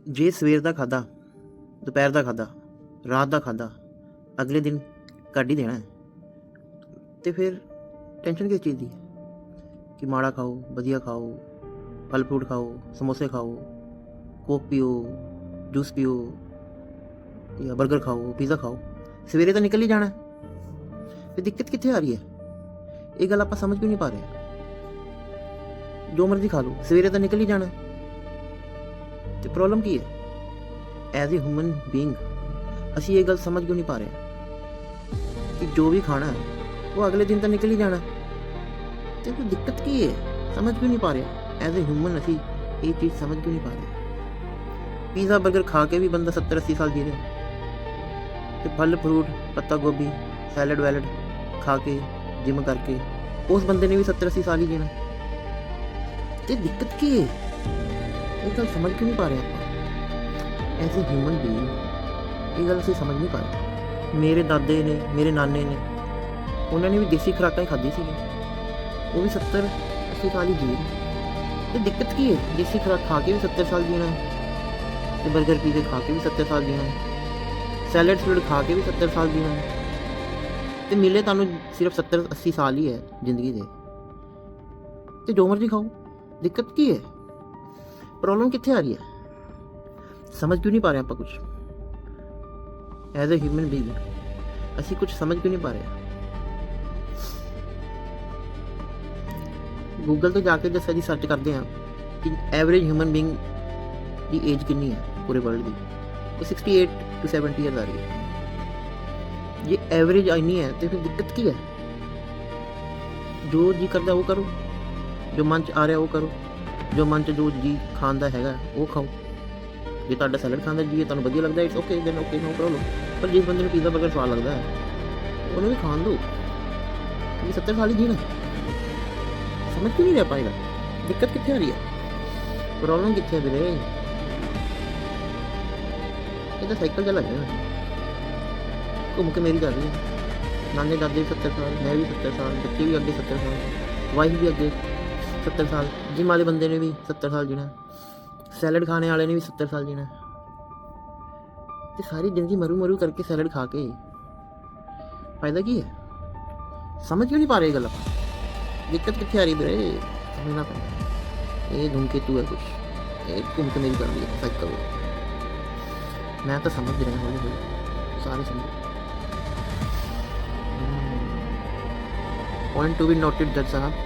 ਜੇ ਸਵੇਰ ਦਾ ਖਾਧਾ, ਦੁਪਹਿਰ ਦਾ ਖਾਧਾ, ਰਾਤ ਦਾ ਖਾਧਾ, ਅਗਲੇ ਦਿਨ ਕੱਢ ਹੀ ਦੇਣਾ ਤੇ ਫਿਰ ਟੈਨਸ਼ਨ ਕਿਸ ਚੀਜ਼ ਦੀ ਕਿ ਮਾੜਾ ਖਾਓ, ਵਧੀਆ ਖਾਓ, ਫਲ ਫਰੂਟ ਖਾਓ, ਸਮੋਸੇ ਖਾਓ, ਕੋਕ ਪੀਓ, ਜੂਸ ਪੀਓ ਜਾਂ ਬਰਗਰ ਖਾਓ, ਪੀਜ਼ਾ ਖਾਓ, ਸਵੇਰੇ ਤਾਂ ਨਿਕਲ ਹੀ ਜਾਣਾ। ਫਿਰ ਦਿੱਕਤ ਕਿੱਥੇ ਆ ਰਹੀ ਹੈ? ਇਹ ਗੱਲ ਆਪਾਂ ਸਮਝ ਕਿਉਂ ਨਹੀਂ ਪਾ ਰਹੇ? ਜੋ ਮਰਜ਼ੀ ਖਾ ਲਓ, ਸਵੇਰੇ ਤਾਂ ਨਿਕਲ ਹੀ ਜਾਣਾ ਤੇ ਪ੍ਰੋਬਲਮ ਕੀ ਹੈ? ਐਜ਼ ਏ ਹਿਊਮਨ ਬੀਇੰਗ ਅਸੀਂ ਇਹ ਗੱਲ ਸਮਝ ਕਿਉਂ ਨਹੀਂ ਪਾ ਰਹੇ ਕਿ ਜੋ ਵੀ ਖਾਣਾ ਹੈ ਉਹ ਅਗਲੇ ਦਿਨ ਤਾਂ ਨਿਕਲ ਹੀ ਜਾਣਾ ਤੇ ਫਿਰ ਦਿੱਕਤ ਕੀ ਹੈ? ਸਮਝ ਕਿਉਂ ਨਹੀਂ ਪਾ ਰਹੇ? ਐਜ਼ ਏ ਹਿਊਮਨ ਅਸੀਂ ਇਹ ਚੀਜ਼ ਸਮਝ ਕਿਉਂ ਨਹੀਂ ਪਾ ਰਹੇ? ਪੀਜ਼ਾ ਬਰਗਰ ਖਾ ਕੇ ਵੀ ਬੰਦਾ 70-80 ਸਾਲ ਜੀ ਰਿਹਾ ਤੇ ਫਲ ਫਰੂਟ, ਪੱਤਾ ਗੋਭੀ, ਸੈਲਡ ਵੈਲਡ ਖਾ ਕੇ, ਜਿਮ ਕਰਕੇ ਉਸ ਬੰਦੇ ਨੇ ਵੀ 70-80 ਸਾਲ ਹੀ ਜੀਣਾ ਤੇ ਦਿੱਕਤ ਕੀ ਹੈ? ਇਹ ਗੱਲ ਸਮਝ ਕਿਉਂ ਨਹੀਂ ਪਾ ਰਹੇ ਆਪਾਂ ਐਜ਼ ਏ ਹਿਊਮਨ ਬੀਇੰਗ? ਇਹ ਗੱਲ ਅਸੀਂ ਸਮਝ ਨਹੀਂ ਪਾ ਰਹੇ। ਮੇਰੇ ਦਾਦੇ ਨੇ, ਮੇਰੇ ਨਾਨੇ ਨੇ, ਉਹਨਾਂ ਨੇ ਵੀ ਦੇਸੀ ਖੁਰਾਕਾਂ ਹੀ ਖਾਧੀ ਸੀ, ਉਹ ਵੀ 70-80 ਸਾਲ ਹੀ ਜੀ ਤੇ ਦਿੱਕਤ ਕੀ ਹੈ? ਦੇਸੀ ਖੁਰਾਕ ਖਾ ਕੇ ਵੀ 70 ਸਾਲ ਜੀਣਾ ਤੇ ਬਰਗਰ ਪੀਜ਼ੇ ਖਾ ਕੇ ਵੀ 70 ਸਾਲ ਜੀਣਾ, ਸੈਲਡ ਸੂਲਡ ਖਾ ਕੇ ਵੀ 70 ਸਾਲ ਜੀਣਾ ਤੇ ਮਿਲੇ ਤੁਹਾਨੂੰ ਸਿਰਫ 70-80 ਸਾਲ ਹੀ ਹੈ ਜ਼ਿੰਦਗੀ ਦੇ ਤੇ ਜੋ ਮਰਜ਼ੀ ਖਾਓ। ਦਿੱਕਤ ਕੀ ਹੈ? ਪ੍ਰੋਬਲਮ ਕਿੱਥੇ ਆ ਰਹੀ ਹੈ? ਸਮਝ ਕਿਉਂ ਨਹੀਂ ਪਾ ਰਹੇ ਆਪਾਂ ਕੁਝ? ਐਜ਼ ਏ ਹਿਊਮਨ ਬੀਇੰਗ ਅਸੀਂ ਕੁਝ ਸਮਝ ਕਿਉਂ ਨਹੀਂ ਪਾ ਰਹੇ? ਗੂਗਲ ਤੇ ਜਾ ਕੇ ਜਦ ਅਸੀਂ ਸਰਚ ਕਰਦੇ ਹਾਂ ਕਿ ਐਵਰੇਜ ਹਿਊਮਨ ਬੀਇੰਗ ਦੀ ਏਜ ਕਿੰਨੀ ਹੈ ਪੂਰੇ ਵਰਲਡ ਦੀ, ਉਹ 68 to 70 ਈਅਰਸ ਆ ਰਹੀ ਹੈ। ਜੇ ਐਵਰੇਜ ਇੰਨੀ ਹੈ ਤੇ ਫਿਰ ਦਿੱਕਤ ਕੀ ਹੈ? ਜੋ ਜੀ ਕਰਦਾ ਉਹ ਕਰੋ, ਜੋ ਮਨ 'ਚ ਆ ਰਿਹਾ ਉਹ ਕਰੋ, ਜੋ ਮਨ 'ਚ ਜੋ ਜੀ ਖਾਣ ਦਾ ਹੈਗਾ ਉਹ ਖਾਓ। ਜੇ ਤੁਹਾਡਾ ਸੈਲਡ ਖਾਣ ਦਾ ਜੀ ਹੈ, ਤੁਹਾਨੂੰ ਵਧੀਆ ਲੱਗਦਾ, it's okay, then okay, no problem. ਪਰ ਜਿਸ ਬੰਦੇ ਨੂੰ ਪੀਜ਼ਾ ਬਰਗਰ ਸਵਾਦ ਲੱਗਦਾ ਹੈ ਉਹਨੂੰ ਵੀ ਖਾਣ ਦਿਓ ਕਿਉਂਕਿ 70 ਸਾਲ ਹੀ ਜੀਣਾ। ਸਮਝ ਕਿਉਂ ਨਹੀਂ ਰਿਹਾ ਪਾਏਗਾ? ਦਿੱਕਤ ਕਿੱਥੇ ਆ ਰਹੀ ਹੈ? ਪ੍ਰੋਬਲਮ ਕਿੱਥੇ ਹੈ ਵੀਰੇ? ਇਹ ਤਾਂ ਸਾਈਕਲ ਚੱਲ ਰਿਹਾ ਘੁੰਮ ਕੇ ਮੇਰੀ ਕਰ ਰਹੀ ਹੈ। ਨਾਨੇ ਦਾਦੇ ਵੀ 70 ਸਾਲ, ਮੈਂ ਵੀ 70 ਸਾਲ, ਬੱਚੇ ਵੀ ਅੱਗੇ 70 ਸਾਲ, ਵਾਈਫ ਵੀ ਅੱਗੇ 70 ਸਾਲ, ਜਿਮ ਵਾਲੇ ਬੰਦੇ ਨੇ ਵੀ 70 ਸਾਲ ਜੀਣਾ, ਸੈਲਡ ਖਾਣੇ ਵਾਲੇ ਨੇ ਵੀ 70 ਸਾਲ ਜੀਣਾ ਤੇ ਸਾਰੀ ਜ਼ਿੰਦਗੀ ਮਰੂ ਕਰਕੇ ਸੈਲਡ ਖਾ ਕੇ ਫਾਇਦਾ ਕੀ ਹੈ? ਸਮਝ ਕਿਉਂ ਨਹੀਂ ਪਾ ਰਹੇ ਇਹ ਗੱਲ ਆਪਾਂ? ਦਿੱਕਤ ਕਿੱਥੇ ਆ ਰਹੀ ਵੀਰੇ? ਸਮਝਣਾ ਪੈਂਦਾ। ਇਹ ਧੂਮਕੇਤੂ ਹੈ ਕੁਛ, ਇਹ ਘੁੰਮ ਕੇ ਮੇਰੀ ਕਰ ਰਹੀ ਹੈ ਸਾਈਕਲ। ਮੈਂ ਤਾਂ ਸਮਝ ਰਿਹਾ ਹੌਲੀ ਹੌਲੀ, ਸਾਰੇ ਸਮਝ। Point to be noted, Judge Sahab.